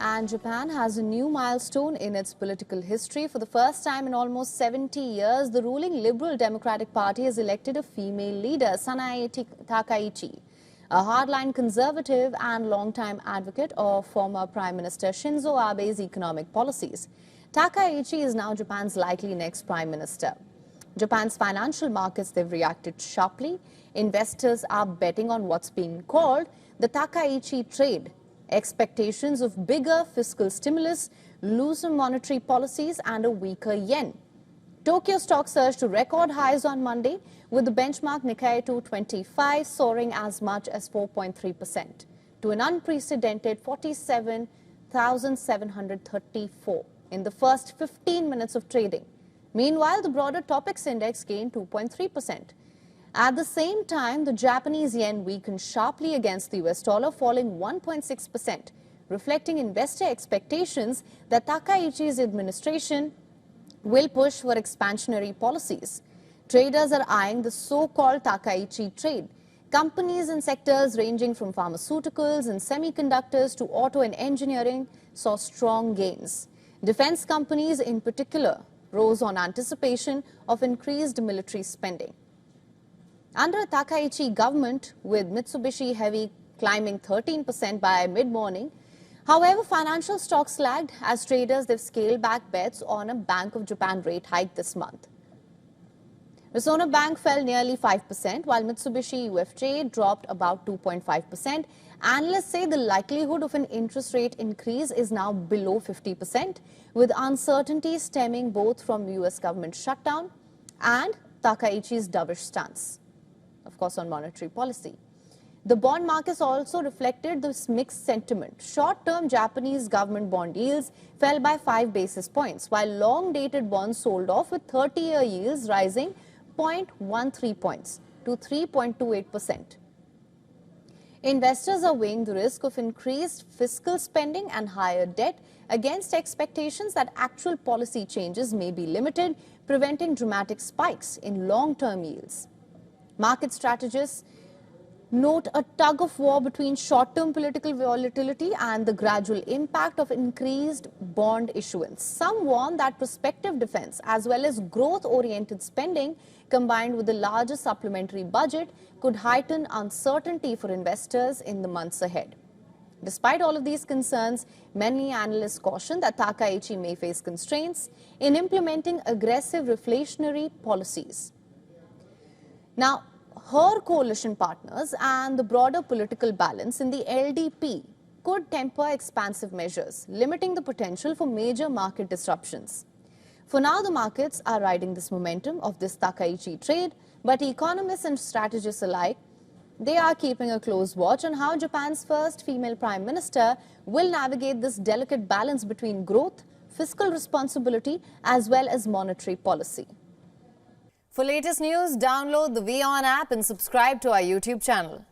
And Japan has a new milestone in its political history. For the first time in almost 70 years, the ruling Liberal Democratic Party has elected a female leader, Sanae Takaichi, a hardline conservative and longtime advocate of former Prime Minister Shinzo Abe's economic policies. Takaichi is now Japan's likely next Prime Minister. Japan's financial markets, they've reacted sharply. Investors are betting on what's being called the Takaichi trade. Expectations of bigger fiscal stimulus, looser monetary policies and a weaker yen. Tokyo stock surged to record highs on Monday, with the benchmark Nikkei 225 soaring as much as 4.3% to an unprecedented 47,734 in the first 15 minutes of trading. Meanwhile, the broader Topix index gained 2.3%. At the same time, the Japanese yen weakened sharply against the US dollar, falling 1.6%, reflecting investor expectations that Takaichi's administration will push for expansionary policies. Traders are eyeing the so-called Takaichi trade. Companies in sectors ranging from pharmaceuticals and semiconductors to auto and engineering saw strong gains. Defense companies in particular rose on anticipation of increased military spending. Under a Takaichi government, with Mitsubishi Heavy climbing 13% by mid-morning, however, financial stocks lagged as traders they've scaled back bets on a Bank of Japan rate hike this month. Resona Bank fell nearly 5%, while Mitsubishi UFJ dropped about 2.5%. Analysts say the likelihood of an interest rate increase is now below 50%, with uncertainty stemming both from US government shutdown and Takaichi's dovish stance, of course, on monetary policy. The bond markets also reflected this mixed sentiment. Short-term Japanese government bond yields fell by 5 basis points, while long-dated bonds sold off, with 30-year yields rising 0.13 points to 3.28%. Investors are weighing the risk of increased fiscal spending and higher debt against expectations that actual policy changes may be limited, preventing dramatic spikes in long-term yields. Market strategists note a tug-of-war between short-term political volatility and the gradual impact of increased bond issuance. Some warn that prospective defense as well as growth-oriented spending combined with the larger supplementary budget could heighten uncertainty for investors in the months ahead. Despite all of these concerns, many analysts caution that Takaichi may face constraints in implementing aggressive reflationary policies. Now, her coalition partners and the broader political balance in the LDP could temper expansive measures, limiting the potential for major market disruptions. For now, the markets are riding this momentum of this Takaichi trade, but economists and strategists alike, they are keeping a close watch on how Japan's first female prime minister will navigate this delicate balance between growth, fiscal responsibility, as well as monetary policy. For latest news, download the WION app and subscribe to our YouTube channel.